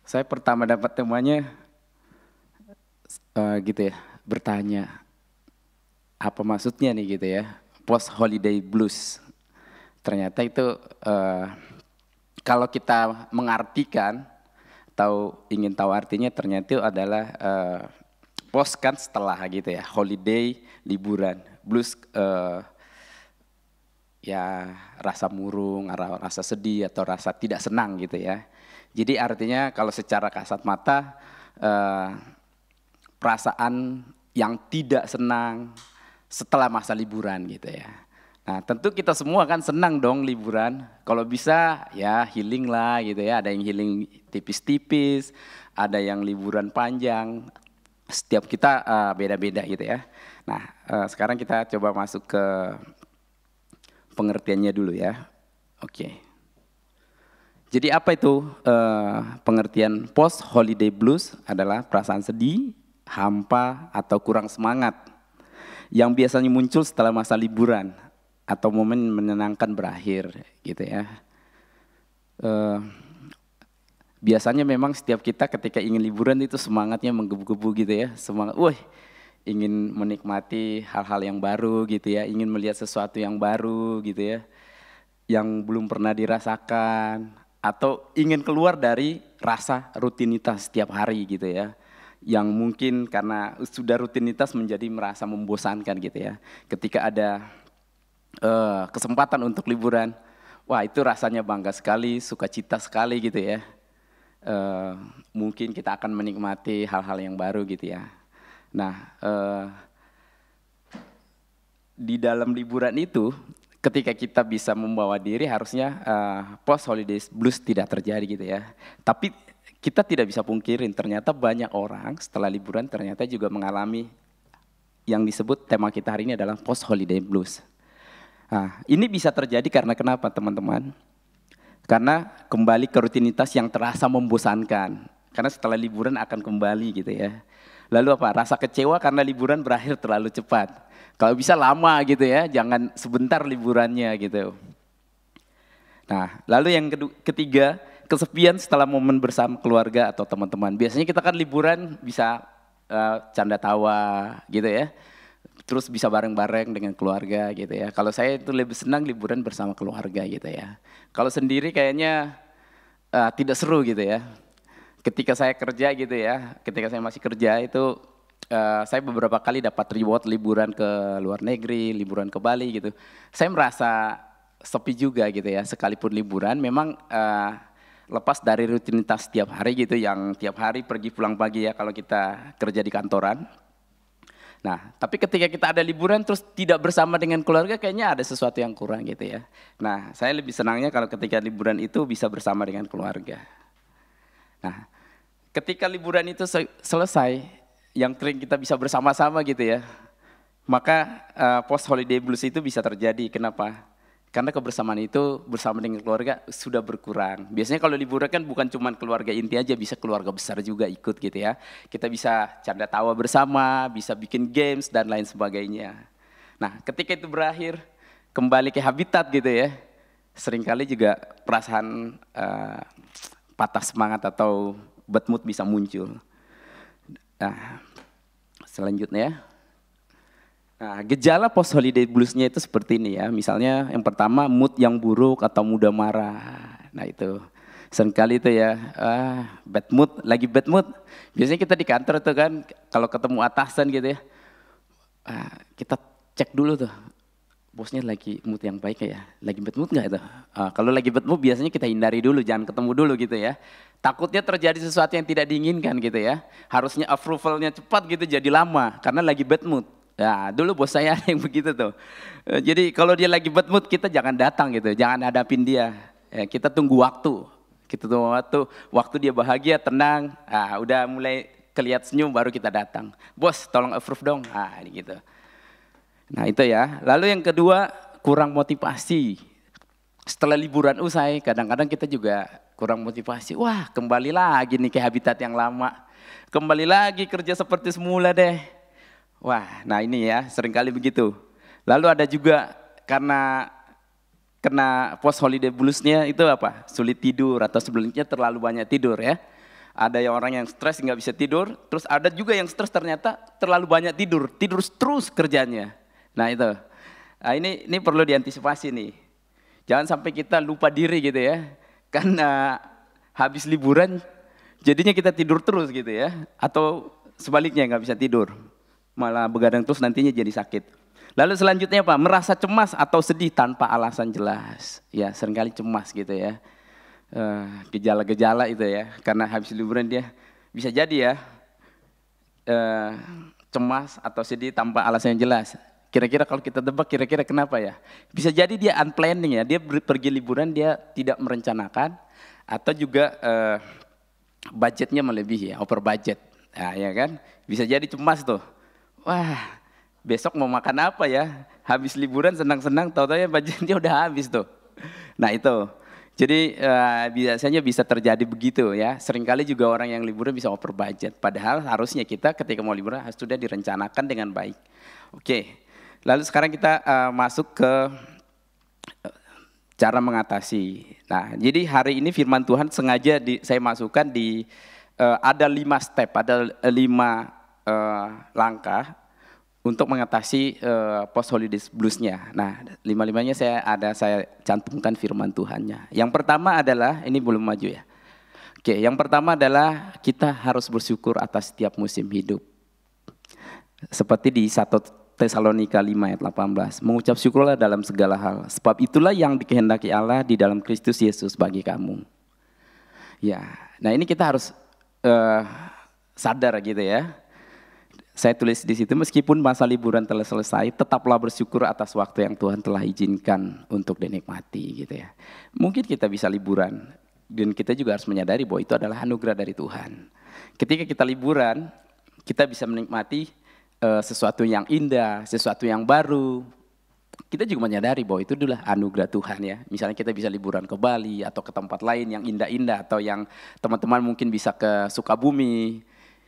Saya pertama dapat temannya gitu ya, bertanya apa maksudnya nih gitu ya, post holiday blues. Ternyata itu eh, kalau kita mengartikan atau ingin tahu artinya ternyata itu adalah post kan setelah gitu ya, holiday liburan, blues ya rasa murung, rasa sedih atau rasa tidak senang gitu ya. Jadi artinya kalau secara kasat mata eh, perasaan yang tidak senang setelah masa liburan gitu ya. Nah tentu kita semua kan senang dong liburan, kalau bisa ya healing lah gitu ya, ada yang healing tipis-tipis, ada yang liburan panjang, setiap kita beda-beda gitu ya. Nah sekarang kita coba masuk ke pengertiannya dulu ya. Oke. Jadi apa itu pengertian post holiday blues adalah perasaan sedih, hampa atau kurang semangat yang biasanya muncul setelah masa liburan atau momen menyenangkan berakhir gitu ya. Biasanya memang setiap kita ketika ingin liburan itu semangatnya menggebu-gebu gitu ya, semangat, wah ingin menikmati hal-hal yang baru gitu ya, ingin melihat sesuatu yang baru gitu ya, yang belum pernah dirasakan, atau ingin keluar dari rasa rutinitas setiap hari gitu ya, yang mungkin karena sudah rutinitas menjadi merasa membosankan gitu ya. Ketika ada kesempatan untuk liburan, wah itu rasanya bangga sekali, sukacita sekali gitu ya. Mungkin kita akan menikmati hal-hal yang baru gitu ya. Nah, di dalam liburan itu, ketika kita bisa membawa diri, harusnya post holiday blues tidak terjadi gitu ya. Tapi kita tidak bisa pungkirin, ternyata banyak orang setelah liburan ternyata juga mengalami yang disebut tema kita hari ini adalah post holiday blues. Nah, ini bisa terjadi karena kenapa teman-teman? Karena kembali ke rutinitas yang terasa membosankan. Karena setelah liburan akan kembali gitu ya. Lalu apa? Rasa kecewa karena liburan berakhir terlalu cepat. Kalau bisa lama gitu ya, jangan sebentar liburannya gitu. Nah, lalu yang ketiga, kesepian setelah momen bersama keluarga atau teman-teman. Biasanya kita kan liburan bisa canda tawa gitu ya. Terus bisa bareng-bareng dengan keluarga gitu ya. Kalau saya itu lebih senang liburan bersama keluarga gitu ya. Kalau sendiri kayaknya tidak seru gitu ya. Ketika saya kerja gitu ya, ketika saya masih kerja itu saya beberapa kali dapat reward liburan ke luar negeri, liburan ke Bali gitu. Saya merasa sepi juga gitu ya, sekalipun liburan memang lepas dari rutinitas tiap hari gitu, yang tiap hari pergi pulang pagi ya kalau kita kerja di kantoran. Nah, tapi ketika kita ada liburan terus tidak bersama dengan keluarga, kayaknya ada sesuatu yang kurang gitu ya. Nah, saya lebih senangnya kalau ketika liburan itu bisa bersama dengan keluarga. Nah, ketika liburan itu selesai, yang sering kita bisa bersama-sama gitu ya, maka post holiday blues itu bisa terjadi. Kenapa? Karena kebersamaan itu bersama dengan keluarga sudah berkurang. Biasanya kalau liburan kan bukan cuma keluarga inti aja, bisa keluarga besar juga ikut gitu ya. Kita bisa canda tawa bersama, bisa bikin games dan lain sebagainya. Nah, ketika itu berakhir, kembali ke habitat gitu ya. Seringkali juga perasaan patah semangat atau bad mood bisa muncul. Nah, selanjutnya ya. Nah, gejala post holiday bluesnya itu seperti ini ya. Misalnya yang pertama mood yang buruk atau mudah marah. Nah itu seringkali itu ya bad mood, lagi bad mood. Biasanya kita di kantor tuh kan kalau ketemu atasan gitu ya, kita cek dulu tuh bosnya lagi mood yang baik ya, lagi bad mood nggak itu? Kalau lagi bad mood biasanya kita hindari dulu, jangan ketemu dulu gitu ya. Takutnya terjadi sesuatu yang tidak diinginkan gitu ya. Harusnya approvalnya cepat gitu jadi lama karena lagi bad mood. Ya dulu bos saya ada yang begitu tuh. Jadi kalau dia lagi bad mood kita jangan datang gitu, jangan hadapin dia. Ya, kita tunggu waktu. Kita tunggu waktu dia bahagia, tenang. Udah mulai kelihat senyum baru kita datang. Bos tolong approve dong. Ini gitu. Nah itu ya. Lalu yang kedua kurang motivasi. Setelah liburan usai kadang-kadang kita juga kurang motivasi. Wah kembali lagi nih ke habitat yang lama. Kembali lagi kerja seperti semula deh. Wah, nah ini ya seringkali begitu. Lalu ada juga karena kena post holiday bluesnya itu apa? Sulit tidur atau sebelumnya terlalu banyak tidur ya. Ada yang orang yang stres nggak bisa tidur, terus ada juga yang stres ternyata terlalu banyak tidur terus kerjanya. Nah itu, nah, ini perlu diantisipasi nih. Jangan sampai kita lupa diri gitu ya, karena habis liburan jadinya kita tidur terus gitu ya, atau sebaliknya nggak bisa tidur, malah begadang terus nantinya jadi sakit. Lalu selanjutnya apa? Merasa cemas atau sedih tanpa alasan jelas. Ya seringkali cemas gitu ya. Gejala-gejala itu ya, karena habis liburan dia bisa jadi ya cemas atau sedih tanpa alasan yang jelas. Kira-kira kalau kita tebak kira-kira kenapa ya? Bisa jadi dia unplanning ya, dia pergi liburan dia tidak merencanakan, atau juga budgetnya melebihi ya, over budget. Nah, ya kan? Bisa jadi cemas tuh. Wah, besok mau makan apa ya? Habis liburan senang-senang, tahu-tahu budgetnya udah habis tuh. Nah itu. Jadi biasanya bisa terjadi begitu ya. Seringkali juga orang yang liburan bisa over budget. Padahal harusnya kita ketika mau liburan harus sudah direncanakan dengan baik. Oke, lalu sekarang kita masuk ke cara mengatasi. Nah, jadi hari ini firman Tuhan sengaja saya masukkan di ada 5 step, ada 5 langkah untuk mengatasi post holiday bluesnya. Nah, 5-5-nya saya cantumkan firman Tuhannya. Yang pertama adalah, ini belum maju ya. Oke, yang pertama adalah kita harus bersyukur atas setiap musim hidup. Seperti di 1 Tesalonika 5 ayat 18, mengucap syukurlah dalam segala hal, sebab itulah yang dikehendaki Allah di dalam Kristus Yesus bagi kamu. Ya, nah ini kita harus sadar gitu ya. Saya tulis di situ, meskipun masa liburan telah selesai, tetaplah bersyukur atas waktu yang Tuhan telah izinkan untuk dinikmati gitu ya. Mungkin kita bisa liburan, dan kita juga harus menyadari bahwa itu adalah anugerah dari Tuhan. Ketika kita liburan, kita bisa menikmati sesuatu yang indah, sesuatu yang baru. Kita juga menyadari bahwa itu adalah anugerah Tuhan ya. Misalnya kita bisa liburan ke Bali atau ke tempat lain yang indah-indah, atau yang teman-teman mungkin bisa ke Sukabumi,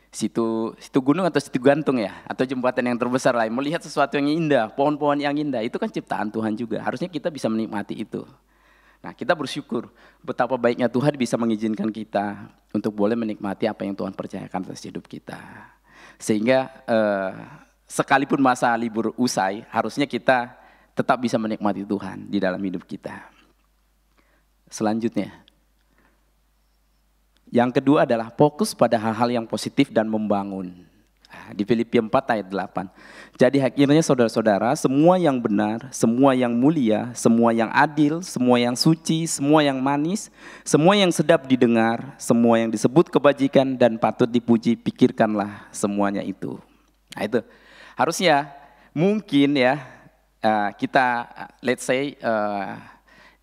situ gunung atau situ gantung ya, atau jembatan yang terbesar lain, melihat sesuatu yang indah, pohon-pohon yang indah, itu kan ciptaan Tuhan juga. Harusnya kita bisa menikmati itu. Nah, kita bersyukur betapa baiknya Tuhan bisa mengizinkan kita untuk boleh menikmati apa yang Tuhan percayakan atas hidup kita. Sehingga sekalipun masa libur usai, harusnya kita tetap bisa menikmati Tuhan di dalam hidup kita. Selanjutnya, yang kedua adalah fokus pada hal-hal yang positif dan membangun. Di Filipi 4 ayat 8. Jadi akhirnya saudara-saudara, semua yang benar, semua yang mulia, semua yang adil, semua yang suci, semua yang manis, semua yang sedap didengar, semua yang disebut kebajikan dan patut dipuji, pikirkanlah semuanya itu. Nah itu harusnya mungkin ya kita let's say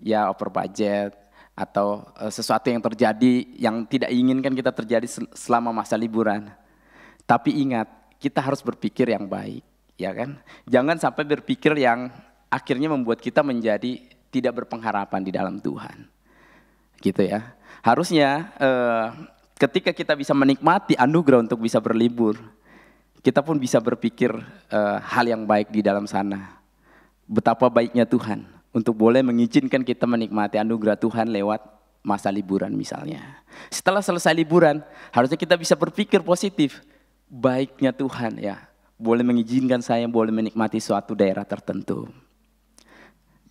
ya over budget, atau sesuatu yang terjadi yang tidak inginkan kita terjadi selama masa liburan. Tapi ingat, kita harus berpikir yang baik, ya kan? Jangan sampai berpikir yang akhirnya membuat kita menjadi tidak berpengharapan di dalam Tuhan. Gitu ya. Harusnya ketika kita bisa menikmati anugerah untuk bisa berlibur, kita pun bisa berpikir hal yang baik di dalam sana. Betapa baiknya Tuhan untuk boleh mengizinkan kita menikmati anugerah Tuhan lewat masa liburan misalnya. Setelah selesai liburan, harusnya kita bisa berpikir positif. Baiknya Tuhan ya, boleh mengizinkan saya boleh menikmati suatu daerah tertentu.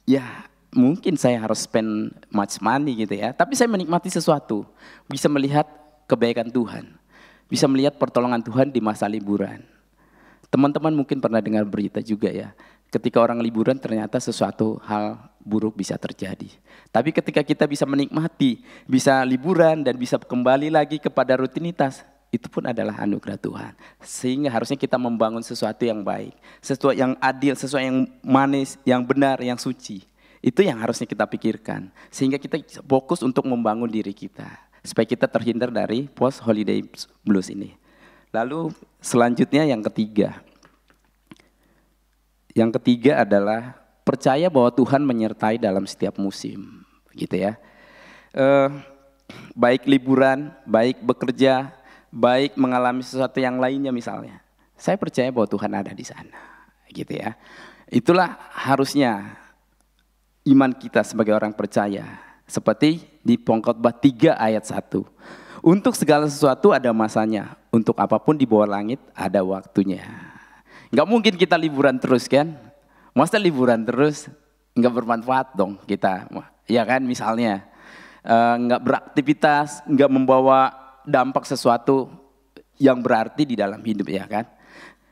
Ya, mungkin saya harus spend much money gitu ya, tapi saya menikmati sesuatu. Bisa melihat kebaikan Tuhan, bisa melihat pertolongan Tuhan di masa liburan. Teman-teman mungkin pernah dengar berita juga ya, ketika orang liburan ternyata sesuatu hal buruk bisa terjadi. Tapi ketika kita bisa menikmati, bisa liburan dan bisa kembali lagi kepada rutinitas, itu pun adalah anugerah Tuhan. Sehingga harusnya kita membangun sesuatu yang baik, sesuatu yang adil, sesuatu yang manis, yang benar, yang suci. Itu yang harusnya kita pikirkan. Sehingga kita fokus untuk membangun diri kita, supaya kita terhindar dari post holiday blues ini. Lalu selanjutnya yang ketiga. Yang ketiga adalah percaya bahwa Tuhan menyertai dalam setiap musim, gitu ya. Baik liburan, baik bekerja, baik mengalami sesuatu yang lainnya misalnya. Saya percaya bahwa Tuhan ada di sana, gitu ya. Itulah harusnya iman kita sebagai orang percaya. Seperti di Pengkhotbah 3 ayat 1. Untuk segala sesuatu ada masanya. Untuk apapun di bawah langit ada waktunya. Nggak mungkin kita liburan terus kan? Masa liburan terus nggak bermanfaat dong kita. Ya kan misalnya. Nggak beraktivitas, nggak membawa dampak sesuatu yang berarti di dalam hidup ya kan.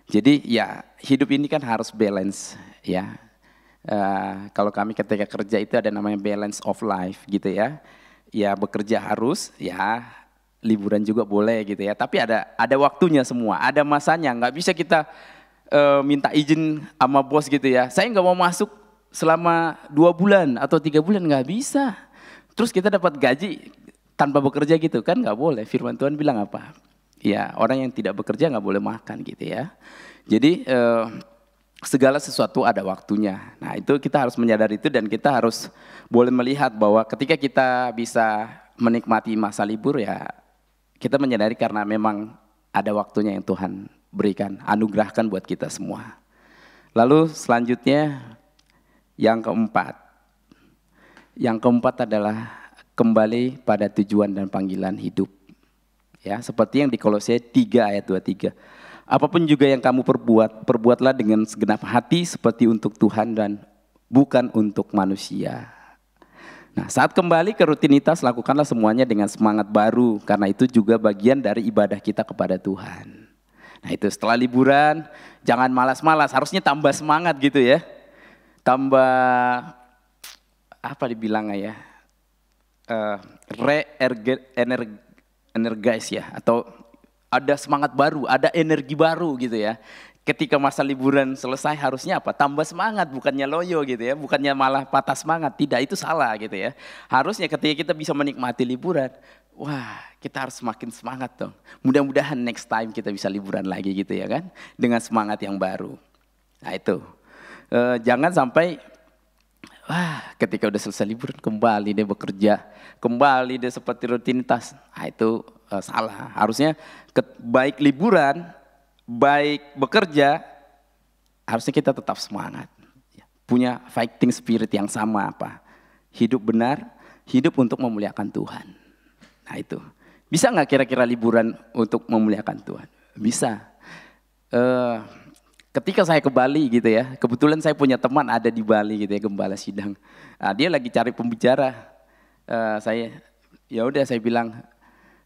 Jadi ya hidup ini kan harus balance ya. Kalau kami ketika kerja itu ada namanya balance of life gitu ya. Ya bekerja harus ya. Liburan juga boleh gitu ya, tapi ada waktunya semua, ada masanya. Nggak bisa kita minta izin sama bos gitu ya. Saya nggak mau masuk selama 2 bulan atau 3 bulan, nggak bisa. Terus kita dapat gaji tanpa bekerja gitu kan nggak boleh. Firman Tuhan bilang apa? Ya orang yang tidak bekerja nggak boleh makan gitu ya. Jadi segala sesuatu ada waktunya. Nah itu kita harus menyadari itu dan kita harus boleh melihat bahwa ketika kita bisa menikmati masa libur ya. Kita menyadari karena memang ada waktunya yang Tuhan berikan, anugerahkan buat kita semua. Lalu selanjutnya yang keempat. Yang keempat adalah kembali pada tujuan dan panggilan hidup. Ya, seperti yang di Kolose 3 ayat 23. Apapun juga yang kamu perbuat, perbuatlah dengan segenap hati seperti untuk Tuhan dan bukan untuk manusia. Nah, saat kembali ke rutinitas, lakukanlah semuanya dengan semangat baru. Karena itu juga bagian dari ibadah kita kepada Tuhan. Nah itu setelah liburan, jangan malas-malas. Harusnya tambah semangat gitu ya. Tambah, apa dibilangnya ya. Energize ya. Atau ada semangat baru, ada energi baru gitu ya. Ketika masa liburan selesai harusnya apa? Tambah semangat, bukannya loyo gitu ya, bukannya malah patah semangat. Tidak, itu salah gitu ya. Harusnya ketika kita bisa menikmati liburan, wah kita harus semakin semangat dong. Mudah-mudahan next time kita bisa liburan lagi gitu ya kan, dengan semangat yang baru. Nah itu, jangan sampai wah ketika udah selesai liburan kembali deh bekerja, kembali deh seperti rutinitas. Nah itu salah, harusnya baik liburan, baik bekerja, harusnya kita tetap semangat. Punya fighting spirit yang sama apa? Hidup benar, hidup untuk memuliakan Tuhan. Nah itu, bisa nggak kira-kira liburan untuk memuliakan Tuhan? Bisa. Ketika saya ke Bali gitu ya, kebetulan saya punya teman ada di Bali gitu ya, gembala sidang. Nah, dia lagi cari pembicara. Saya bilang,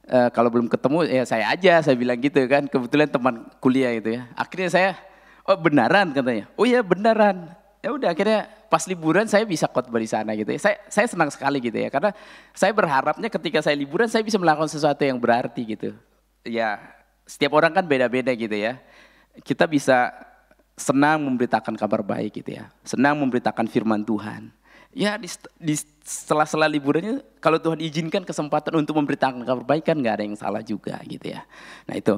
kalau belum ketemu ya saya aja, saya bilang gitu kan, kebetulan teman kuliah gitu ya. Akhirnya saya, oh beneran katanya, oh iya beneran. Ya udah akhirnya pas liburan saya bisa khotbah di sana gitu ya. Saya senang sekali gitu ya, karena saya berharapnya ketika saya liburan saya bisa melakukan sesuatu yang berarti gitu. Ya setiap orang kan beda-beda gitu ya. Kita bisa senang memberitakan kabar baik gitu ya, senang memberitakan firman Tuhan. Ya di sela-sela liburannya kalau Tuhan izinkan kesempatan untuk memberitakan kabar baik kan nggak ada yang salah juga gitu ya. Nah itu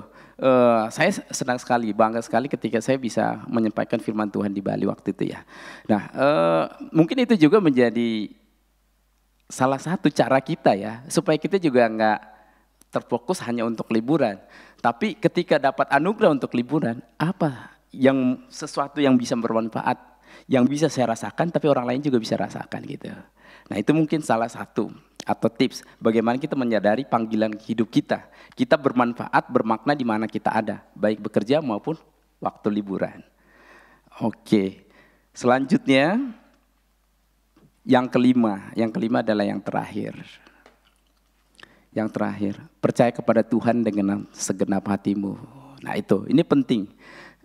saya senang sekali, bangga sekali ketika saya bisa menyampaikan firman Tuhan di Bali waktu itu ya. Nah mungkin itu juga menjadi salah satu cara kita ya supaya kita juga nggak terfokus hanya untuk liburan. Tapi ketika dapat anugerah untuk liburan, apa yang sesuatu yang bisa bermanfaat, yang bisa saya rasakan tapi orang lain juga bisa rasakan gitu. Nah itu mungkin salah satu atau tips bagaimana kita menyadari panggilan hidup kita. Kita bermanfaat, bermakna di mana kita ada, baik bekerja maupun waktu liburan. Oke, selanjutnya yang kelima adalah yang terakhir. Yang terakhir, percaya kepada Tuhan dengan segenap hatimu. Nah itu, ini penting.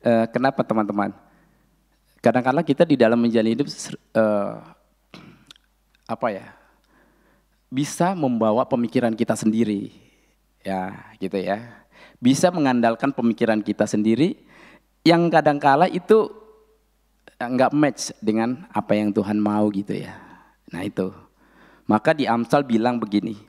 Kenapa teman-teman? Kadang-kadang kita di dalam menjalani hidup bisa membawa pemikiran kita sendiri, ya gitu ya. Bisa mengandalkan pemikiran kita sendiri yang kadang-kala itu nggak match dengan apa yang Tuhan mau gitu ya. Nah itu, maka di Amsal bilang begini,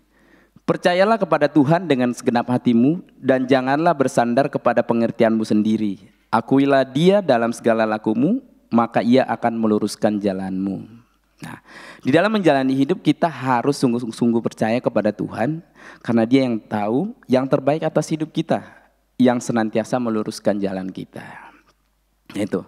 percayalah kepada Tuhan dengan segenap hatimu dan janganlah bersandar kepada pengertianmu sendiri. Akuilah Dia dalam segala lakumu, maka Ia akan meluruskan jalanmu. Nah, di dalam menjalani hidup kita harus sungguh-sungguh percaya kepada Tuhan karena Dia yang tahu yang terbaik atas hidup kita, yang senantiasa meluruskan jalan kita. Itu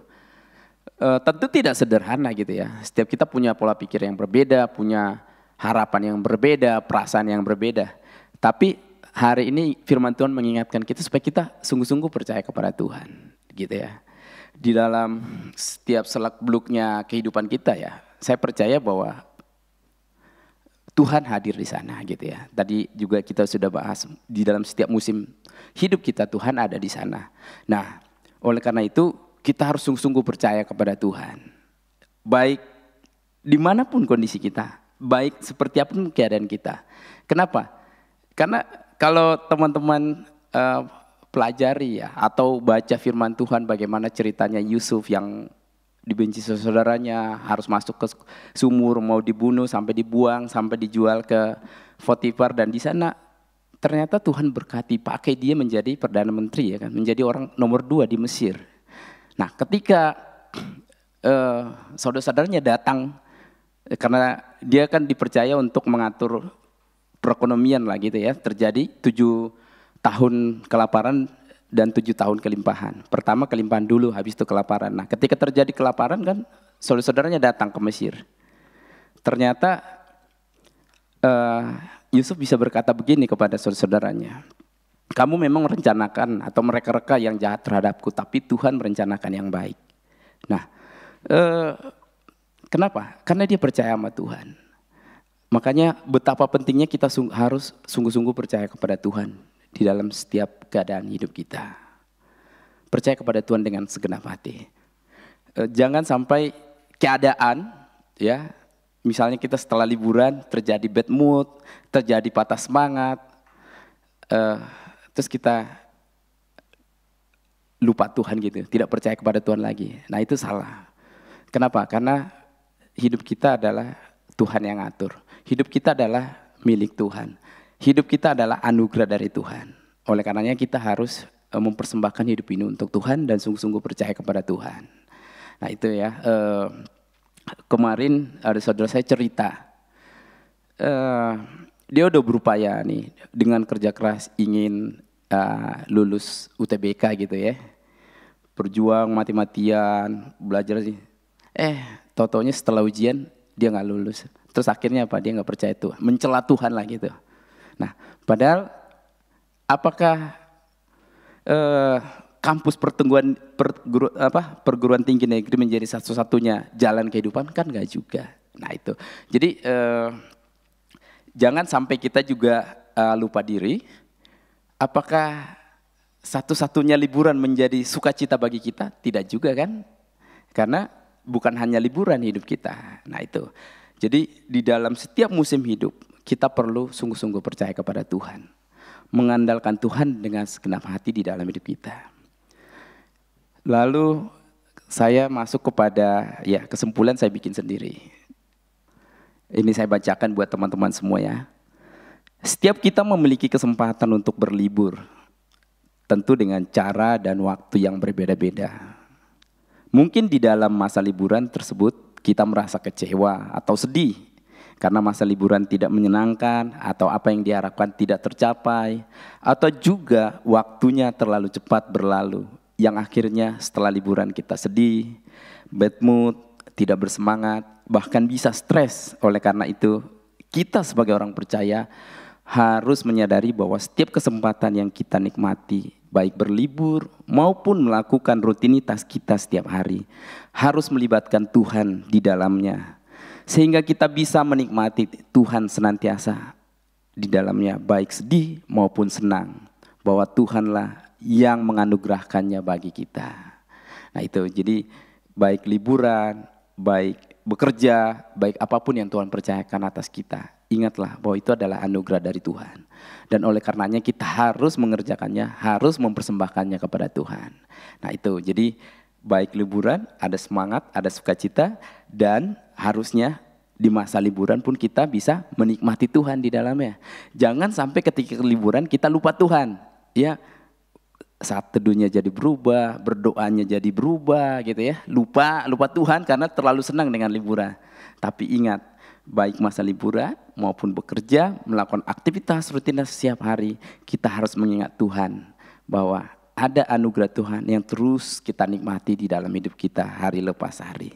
tentu tidak sederhana gitu ya. Setiap kita punya pola pikir yang berbeda, punya harapan yang berbeda, perasaan yang berbeda. Tapi hari ini firman Tuhan mengingatkan kita supaya kita sungguh-sungguh percaya kepada Tuhan, gitu ya. Di dalam setiap selak-beluknya kehidupan kita ya, saya percaya bahwa Tuhan hadir di sana, gitu ya. Tadi juga kita sudah bahas, di dalam setiap musim hidup kita Tuhan ada di sana. Nah, oleh karena itu kita harus sungguh-sungguh percaya kepada Tuhan. Baik dimanapun kondisi kita, baik seperti apapun keadaan kita. Kenapa? Karena kalau teman-teman pelajari ya, atau baca firman Tuhan bagaimana ceritanya Yusuf yang dibenci saudaranya, harus masuk ke sumur, mau dibunuh, sampai dibuang, sampai dijual ke Potifar, dan di sana ternyata Tuhan berkati, pakai dia menjadi perdana menteri ya kan, menjadi orang nomor 2 di Mesir. Nah, ketika saudara-saudaranya datang, karena dia kan dipercaya untuk mengatur perekonomian lah gitu ya, terjadi 7 tahun kelaparan dan 7 tahun kelimpahan. Pertama kelimpahan dulu, habis itu kelaparan. Nah, ketika terjadi kelaparan kan saudara-saudaranya datang ke Mesir. Ternyata Yusuf bisa berkata begini kepada saudara-saudaranya, kamu memang merencanakan atau mereka-reka yang jahat terhadapku, tapi Tuhan merencanakan yang baik. Nah, kenapa? Karena dia percaya sama Tuhan. Makanya betapa pentingnya kita harus sungguh-sungguh percaya kepada Tuhan di dalam setiap keadaan hidup kita. Percaya kepada Tuhan dengan segenap hati. Jangan sampai keadaan ya, misalnya kita setelah liburan terjadi bad mood, terjadi patah semangat, terus kita lupa Tuhan gitu, tidak percaya kepada Tuhan lagi. Nah, itu salah. Kenapa? Karena hidup kita adalah Tuhan yang atur. Hidup kita adalah milik Tuhan. Hidup kita adalah anugerah dari Tuhan. Oleh karenanya kita harus mempersembahkan hidup ini untuk Tuhan dan sungguh-sungguh percaya kepada Tuhan. Nah, itu ya. Kemarin ada saudara saya cerita, dia udah berupaya nih dengan kerja keras ingin lulus UTBK gitu ya. Berjuang mati-matian, belajar sih. Tau-taunya setelah ujian dia nggak lulus. Terus akhirnya apa? Dia nggak percaya Tuhan, mencela Tuhan lah gitu. Nah, padahal apakah kampus perguruan tinggi negeri menjadi satu-satunya jalan kehidupan? Kan nggak juga. Nah, itu. Jadi jangan sampai kita juga lupa diri. Apakah satu-satunya liburan menjadi sukacita bagi kita? Tidak juga kan? Karena bukan hanya liburan hidup kita. Nah, itu. Jadi di dalam setiap musim hidup kita perlu sungguh-sungguh percaya kepada Tuhan. Mengandalkan Tuhan dengan segenap hati di dalam hidup kita. Lalu saya masuk kepada ya kesimpulan saya bikin sendiri. Ini saya bacakan buat teman-teman semua ya. Setiap kita memiliki kesempatan untuk berlibur. Tentu dengan cara dan waktu yang berbeda-beda. Mungkin di dalam masa liburan tersebut kita merasa kecewa atau sedih karena masa liburan tidak menyenangkan atau apa yang diharapkan tidak tercapai, atau juga waktunya terlalu cepat berlalu yang akhirnya setelah liburan kita sedih, bad mood, tidak bersemangat, bahkan bisa stres. Oleh karena itu kita sebagai orang percaya harus menyadari bahwa setiap kesempatan yang kita nikmati, baik berlibur maupun melakukan rutinitas kita setiap hari, harus melibatkan Tuhan di dalamnya. Sehingga kita bisa menikmati Tuhan senantiasa di dalamnya, baik sedih maupun senang. Bahwa Tuhanlah yang menganugerahkannya bagi kita. Nah, itu, jadi baik liburan, baik bekerja, baik apapun yang Tuhan percayakan atas kita, ingatlah bahwa itu adalah anugerah dari Tuhan. Dan oleh karenanya kita harus mengerjakannya, harus mempersembahkannya kepada Tuhan. Nah, itu, jadi baik liburan, ada semangat, ada sukacita, dan harusnya di masa liburan pun kita bisa menikmati Tuhan di dalamnya. Jangan sampai ketika liburan kita lupa Tuhan. Ya, saat teduhnya jadi berubah, berdoanya jadi berubah gitu ya. Lupa Tuhan karena terlalu senang dengan liburan. Tapi ingat, baik masa liburan maupun bekerja, melakukan aktivitas rutinitas setiap hari, kita harus mengingat Tuhan bahwa ada anugerah Tuhan yang terus kita nikmati di dalam hidup kita hari lepas hari.